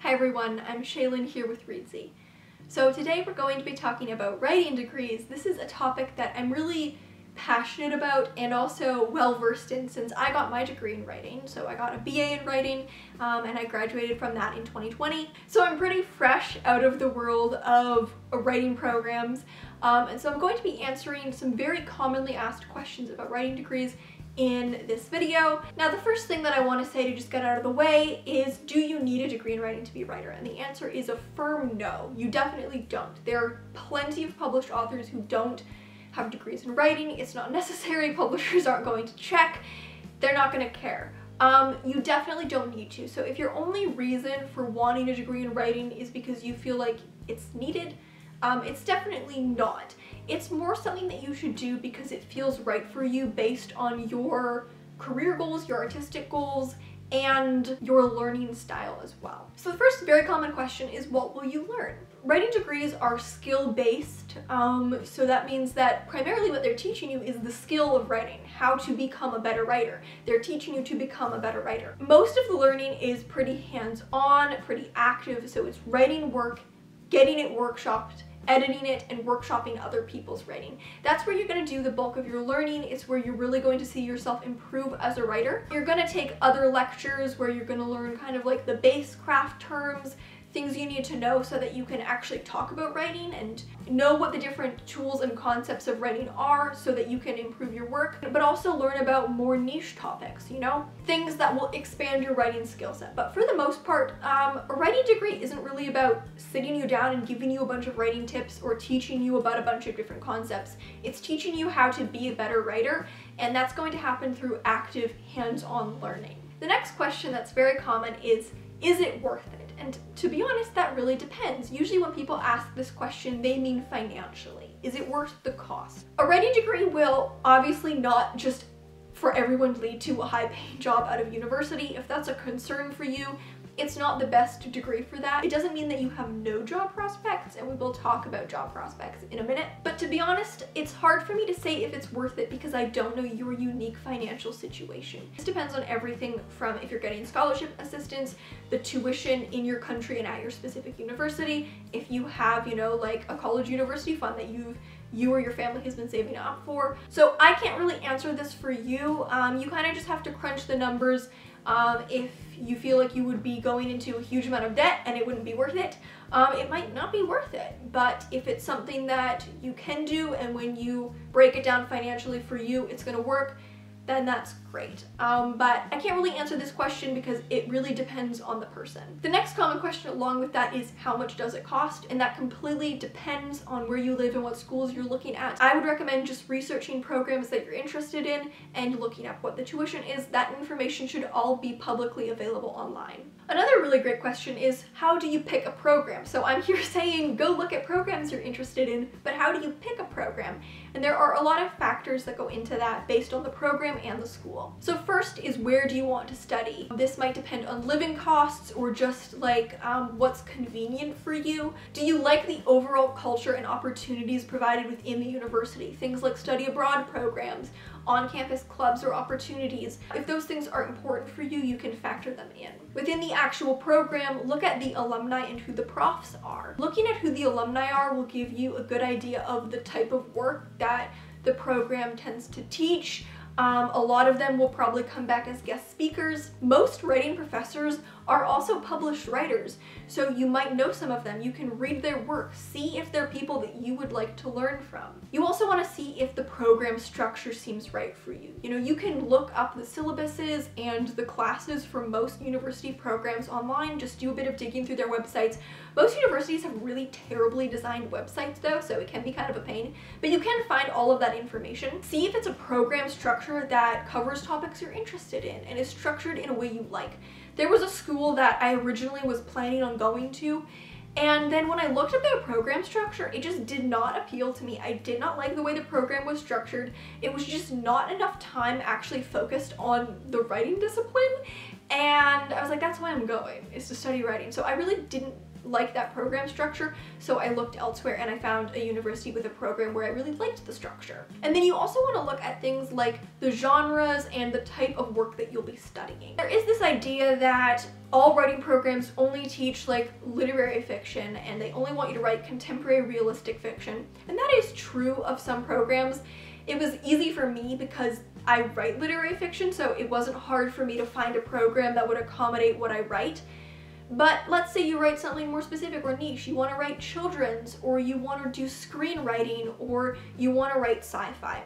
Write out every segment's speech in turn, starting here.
Hi everyone, I'm Shaylin here with Reedsy. So today we're going to be talking about writing degrees. This is a topic that I'm really passionate about and also well-versed in since I got my degree in writing. So I got a BA in writing and I graduated from that in 2020. So I'm pretty fresh out of the world of writing programs. And so I'm going to be answering some very commonly asked questions about writing degrees in this video. Now, the first thing that I want to say to just get out of the way is, do you need a degree in writing to be a writer? And the answer is a firm no. You definitely don't. There are plenty of published authors who don't have degrees in writing. It's not necessary. Publishers aren't going to check. They're not going to care. You definitely don't need to. So if your only reason for wanting a degree in writing is because you feel like it's needed, it's definitely not. It's more something that you should do because it feels right for you based on your career goals, your artistic goals, and your learning style as well. So the first very common question is, what will you learn? Writing degrees are skill-based, so that means that primarily what they're teaching you is the skill of writing, how to become a better writer. They're teaching you to become a better writer. Most of the learning is pretty hands-on, pretty active, so it's writing work, getting it workshopped, editing it, and workshopping other people's writing. That's where you're going to do the bulk of your learning. It's where you're really going to see yourself improve as a writer. You're going to take other lectures where you're going to learn kind of like the base craft terms, things you need to know so that you can actually talk about writing and know what the different tools and concepts of writing are so that you can improve your work, but also learn about more niche topics, you know? Things that will expand your writing skill set. But for the most part, a writing degree isn't really about sitting you down and giving you a bunch of writing tips or teaching you about a bunch of different concepts. It's teaching you how to be a better writer, and that's going to happen through active, hands-on learning. The next question that's very common is it worth it? And to be honest, that really depends. Usually when people ask this question, they mean financially. Is it worth the cost? A writing degree will obviously not just for everyone lead to a high-paying job out of university. If that's a concern for you, it's not the best degree for that. It doesn't mean that you have no job prospects, and we will talk about job prospects in a minute. But to be honest, it's hard for me to say if it's worth it because I don't know your unique financial situation. This depends on everything from if you're getting scholarship assistance, the tuition in your country and at your specific university, if you have, you know, like a college university fund that you or your family has been saving up for. So I can't really answer this for you. You kind of just have to crunch the numbers. If you feel like you would be going into a huge amount of debt and it wouldn't be worth it, it might not be worth it. But if it's something that you can do and when you break it down financially for you, it's going to work, then that's great. But I can't really answer this question because it really depends on the person. The next common question along with that is, how much does it cost? And that completely depends on where you live and what schools you're looking at. I would recommend just researching programs that you're interested in and looking up what the tuition is. That information should all be publicly available online. Another really great question is, how do you pick a program? So I'm here saying go look at programs you're interested in, but how do you pick a program? And there are a lot of factors that go into that based on the program and the school. So first is, where do you want to study? This might depend on living costs or just like what's convenient for you. Do you like the overall culture and opportunities provided within the university? Things like study abroad programs, on-campus clubs or opportunities. If those things are important for you, you can factor them in. Within the actual program, look at the alumni and who the profs are. Looking at who the alumni are will give you a good idea of the type of work that the program tends to teach. A lot of them will probably come back as guest speakers. Most writing professors are also published writers, so you might know some of them. You can read their work, see if they're people that you would like to learn from. You also want to see if the program structure seems right for you. You know, you can look up the syllabuses and the classes for most university programs online. Just do a bit of digging through their websites. Most universities have really terribly designed websites though, so it can be kind of a pain, but you can find all of that information. See if it's a program structure that covers topics you're interested in and is structured in a way you like. There was a school that I originally was planning on going to, and then when I looked at their program structure, it just did not appeal to me. I did not like the way the program was structured. It was just not enough time actually focused on the writing discipline, and I was like, that's why I'm going, is to study writing. So I really didn't like that program structure, so I looked elsewhere and I found a university with a program where I really liked the structure. And then you also want to look at things like the genres and the type of work that you'll be studying. There is this idea that all writing programs only teach like literary fiction and they only want you to write contemporary realistic fiction, and that is true of some programs. It was easy for me because I write literary fiction, so it wasn't hard for me to find a program that would accommodate what I write. But let's say you write something more specific or niche. You want to write children's, or you want to do screenwriting, or you want to write sci-fi.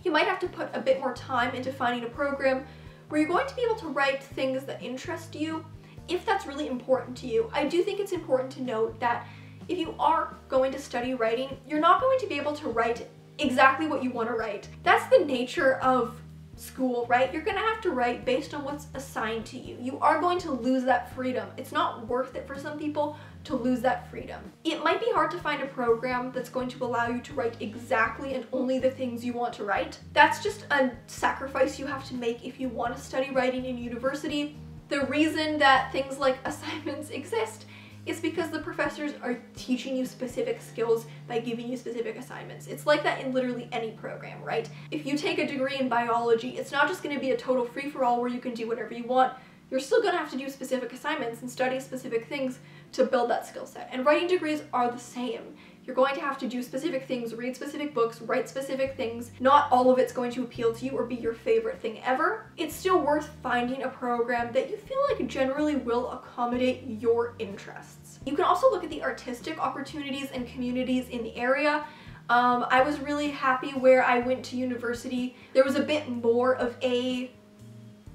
You might have to put a bit more time into finding a program where you're going to be able to write things that interest you, if that's really important to you. I do think it's important to note that if you are going to study writing, you're not going to be able to write exactly what you want to write. That's the nature of school, right? You're gonna have to write based on what's assigned to you. You are going to lose that freedom. It's not worth it for some people to lose that freedom. It might be hard to find a program that's going to allow you to write exactly and only the things you want to write. That's just a sacrifice you have to make if you want to study writing in university. The reason that things like assignments exist is because the professors are teaching you specific skills by giving you specific assignments. It's like that in literally any program, right? If you take a degree in biology, it's not just gonna be a total free-for-all where you can do whatever you want. You're still gonna have to do specific assignments and study specific things to build that skill set. And writing degrees are the same. You're going to have to do specific things, read specific books, write specific things. Not all of it's going to appeal to you or be your favorite thing ever. It's still worth finding a program that you feel like generally will accommodate your interests. You can also look at the artistic opportunities and communities in the area. I was really happy where I went to university. There was a bit more of a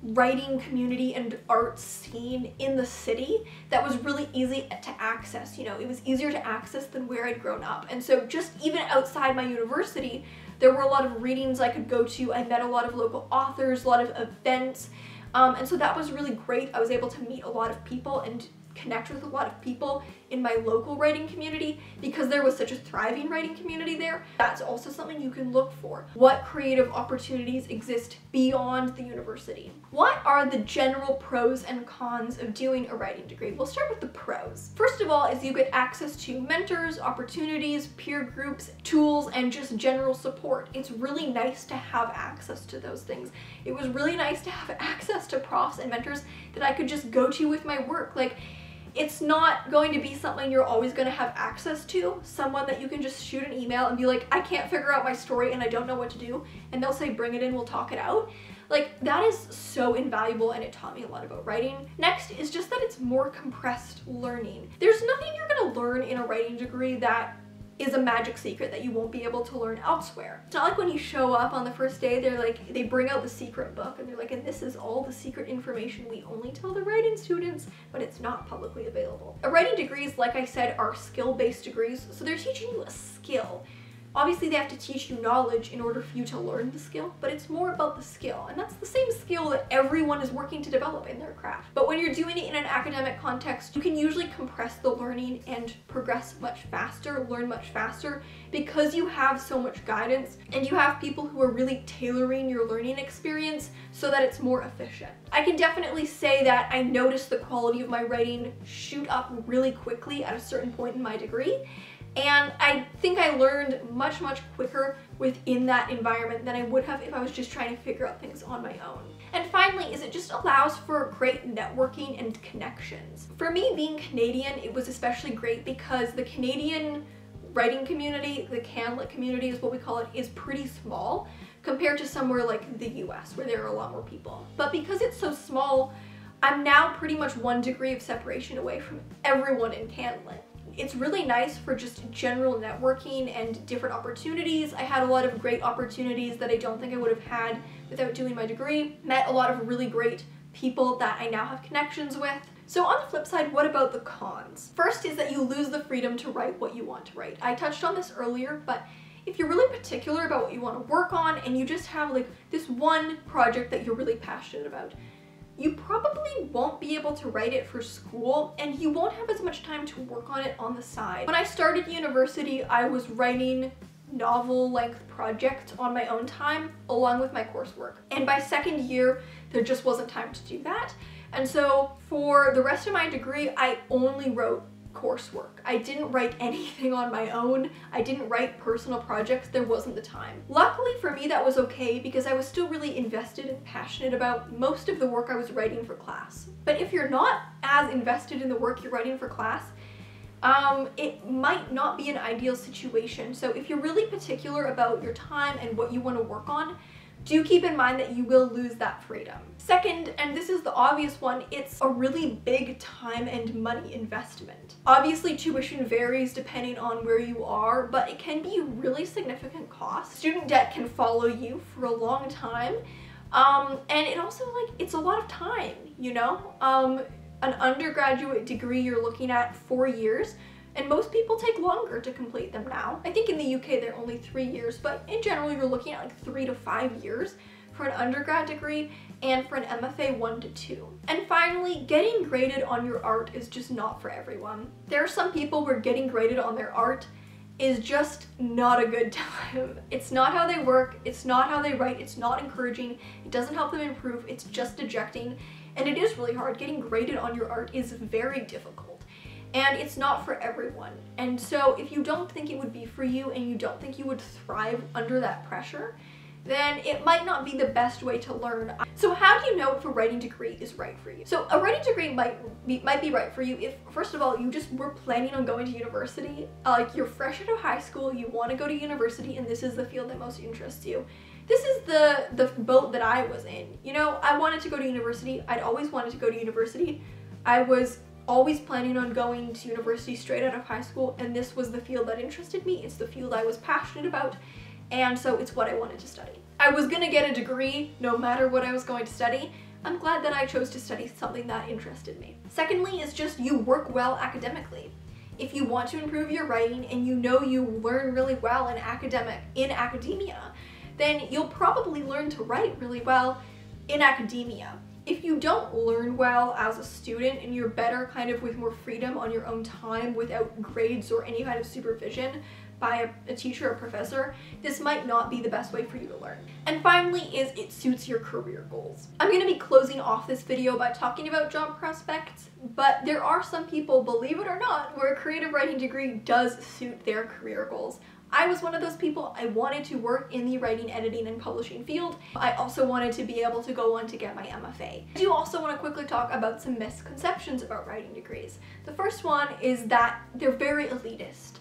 writing community and art scene in the city that was really easy to access. You know, it was easier to access than where I'd grown up. And so just even outside my university, there were a lot of readings I could go to. I met a lot of local authors, a lot of events. And so that was really great. I was able to meet a lot of people and connect with a lot of people in my local writing community because there was such a thriving writing community there. That's also something you can look for. What creative opportunities exist beyond the university? What are the general pros and cons of doing a writing degree? We'll start with the pros. First of all is you get access to mentors, opportunities, peer groups, tools, and just general support. It's really nice to have access to those things. It was really nice to have access to profs and mentors that I could just go to with my work. Like, it's not going to be something you're always going to have access to, someone that you can just shoot an email and be like, I can't figure out my story and I don't know what to do, and they'll say, bring it in, we'll talk it out. Like, that is so invaluable, and it taught me a lot about writing. Next is just that it's more compressed learning. There's nothing you're going to learn in a writing degree that is a magic secret that you won't be able to learn elsewhere. It's not like when you show up on the first day, they bring out the secret book and they're like, and this is all the secret information we only tell the writing students, but it's not publicly available. Writing degrees, like I said, are skill-based degrees, so they're teaching you a skill. Obviously, they have to teach you knowledge in order for you to learn the skill, but it's more about the skill, and that's the same skill that everyone is working to develop in their craft. But when you're doing it in an academic context, you can usually compress the learning and progress much faster, learn much faster, because you have so much guidance, and you have people who are really tailoring your learning experience so that it's more efficient. I can definitely say that I noticed the quality of my writing shoot up really quickly at a certain point in my degree, and I think I learned much quicker within that environment than I would have if I was just trying to figure out things on my own. And finally, is it just allows for great networking and connections. For me, being Canadian, it was especially great because the Canadian writing community, the CanLit community is what we call it, is pretty small compared to somewhere like the US where there are a lot more people. But because it's so small, I'm now pretty much one degree of separation away from everyone in CanLit. It's really nice for just general networking and different opportunities. I had a lot of great opportunities that I don't think I would have had without doing my degree. Met a lot of really great people that I now have connections with. So on the flip side, what about the cons? First is that you lose the freedom to write what you want to write. I touched on this earlier, but if you're really particular about what you want to work on and you just have like this one project that you're really passionate about, you probably won't be able to write it for school, and you won't have as much time to work on it on the side. When I started university, I was writing novel-length projects on my own time along with my coursework. And by second year, there just wasn't time to do that. And so for the rest of my degree, I only wrote coursework. I didn't write anything on my own. I didn't write personal projects. There wasn't the time. Luckily for me, that was okay because I was still really invested and passionate about most of the work I was writing for class. But if you're not as invested in the work you're writing for class, it might not be an ideal situation. So if you're really particular about your time and what you want to work on, do keep in mind that you will lose that freedom. Second, and this is the obvious one, it's a really big time and money investment. Obviously, tuition varies depending on where you are, but it can be a really significant cost. Student debt can follow you for a long time, and it also, like, it's a lot of time, you know? An undergraduate degree you're looking at 4 years, and most people take longer to complete them now. I think in the UK they're only 3 years, but in general you're looking at like 3 to 5 years for an undergrad degree, and for an MFA 1 to 2. And finally, getting graded on your art is just not for everyone. There are some people where getting graded on their art is just not a good time. It's not how they work, it's not how they write, it's not encouraging, it doesn't help them improve, it's just dejecting, and it is really hard. Getting graded on your art is very difficult. And it's not for everyone. And so if you don't think it would be for you and you don't think you would thrive under that pressure, then it might not be the best way to learn. So how do you know if a writing degree is right for you? So a writing degree might be right for you if, first of all, you just were planning on going to university. Like, you're fresh out of high school, you want to go to university, and this is the field that most interests you. This is the boat that I was in. You know, I wanted to go to university. I'd always wanted to go to university. I was always planning on going to university straight out of high school, and this was the field that interested me. It's the field I was passionate about, and so it's what I wanted to study. I was gonna get a degree no matter what I was going to study. I'm glad that I chose to study something that interested me. Secondly is just you work well academically. If you want to improve your writing and you know you learn really well in academia, then you'll probably learn to write really well in academia. If you don't learn well as a student and you're better kind of with more freedom on your own time without grades or any kind of supervision by a teacher or professor, this might not be the best way for you to learn. And finally is it suits your career goals. I'm going to be closing off this video by talking about job prospects, but there are some people, believe it or not, where a creative writing degree does suit their career goals. I was one of those people. I wanted to work in the writing, editing, and publishing field. I also wanted to be able to go on to get my MFA. I do also want to quickly talk about some misconceptions about writing degrees. The first one is that they're very elitist.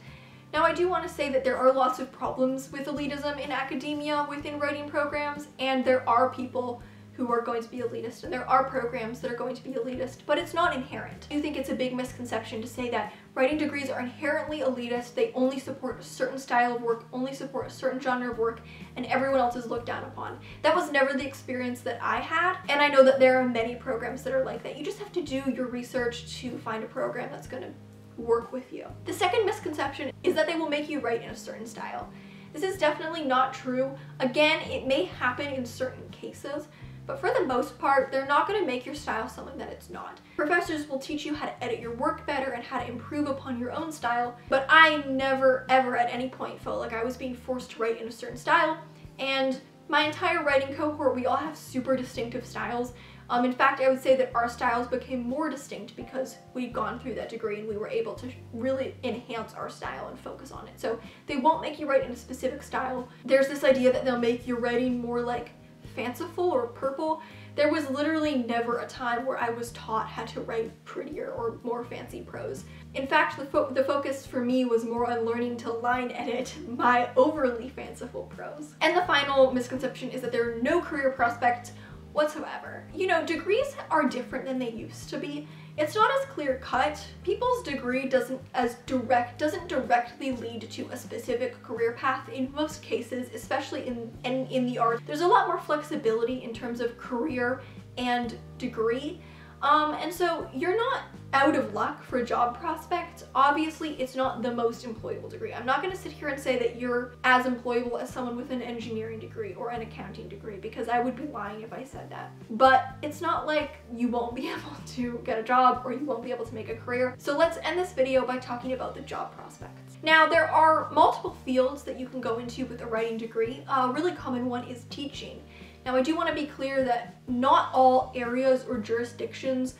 Now, I do want to say that there are lots of problems with elitism in academia within writing programs, and there are people who are going to be elitist, and there are programs that are going to be elitist, but it's not inherent. I do think it's a big misconception to say that writing degrees are inherently elitist, they only support a certain style of work, only support a certain genre of work, and everyone else is looked down upon. That was never the experience that I had, and I know that there are many programs that are like that. You just have to do your research to find a program that's going to work with you. The second misconception is that they will make you write in a certain style. This is definitely not true. Again, it may happen in certain cases, but for the most part, they're not going to make your style something that it's not. Professors will teach you how to edit your work better and how to improve upon your own style, but I never ever at any point felt like I was being forced to write in a certain style, and my entire writing cohort, we all have super distinctive styles. In fact, I would say that our styles became more distinct because we'd gone through that degree and we were able to really enhance our style and focus on it. So they won't make you write in a specific style. There's this idea that they'll make your writing more like fanciful or purple. There was literally never a time where I was taught how to write prettier or more fancy prose. In fact, the focus for me was more on learning to line edit my overly fanciful prose. And the final misconception is that there are no career prospects whatsoever. You know, degrees are different than they used to be. It's not as clear cut. People's degree doesn't directly lead to a specific career path in most cases, especially in the arts. There's a lot more flexibility in terms of career and degree. And so you're not out of luck for job prospects. Obviously, it's not the most employable degree. I'm not going to sit here and say that you're as employable as someone with an engineering degree or an accounting degree, because I would be lying if I said that. But it's not like you won't be able to get a job or you won't be able to make a career. So let's end this video by talking about the job prospects. Now, there are multiple fields that you can go into with a writing degree. A really common one is teaching. Now, I do want to be clear that not all areas or jurisdictions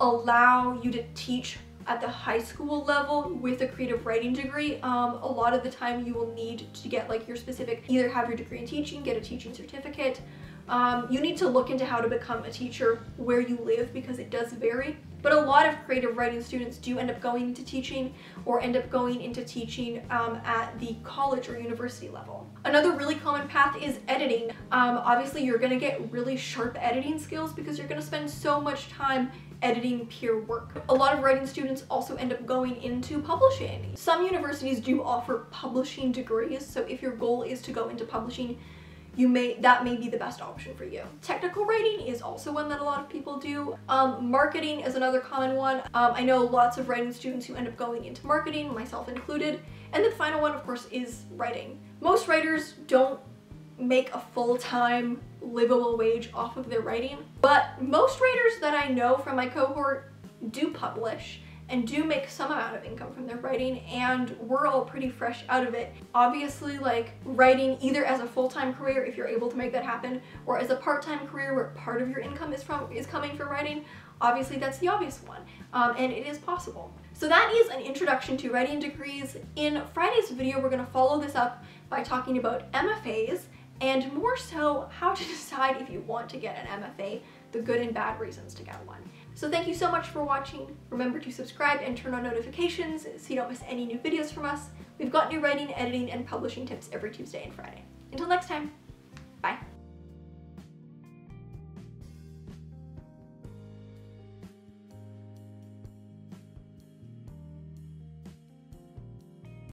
allow you to teach at the high school level with a creative writing degree. A lot of the time you will need to get like your specific, either have your degree in teaching, get a teaching certificate. You need to look into how to become a teacher where you live because it does vary. But a lot of creative writing students do end up going into teaching or end up going into teaching at the college or university level. Another really common path is editing. Obviously you're gonna get really sharp editing skills because you're gonna spend so much time editing peer work. A lot of writing students also end up going into publishing. Some universities do offer publishing degrees, so if your goal is to go into publishing, that may be the best option for you. Technical writing is also one that a lot of people do. Marketing is another common one. I know lots of writing students who end up going into marketing, myself included. And the final one, of course, is writing. Most writers don't make a full-time livable wage off of their writing, but most writers that I know from my cohort do publish and do make some amount of income from their writing, and we're all pretty fresh out of it. Obviously, like, writing either as a full-time career if you're able to make that happen, or as a part-time career where part of your income is coming from writing, obviously that's the obvious one, and it is possible. So that is an introduction to writing degrees. In Friday's video, we're going to follow this up by talking about MFAs, and more so how to decide if you want to get an MFA, the good and bad reasons to get one. So thank you so much for watching. Remember to subscribe and turn on notifications so you don't miss any new videos from us. We've got new writing, editing, and publishing tips every Tuesday and Friday. Until next time.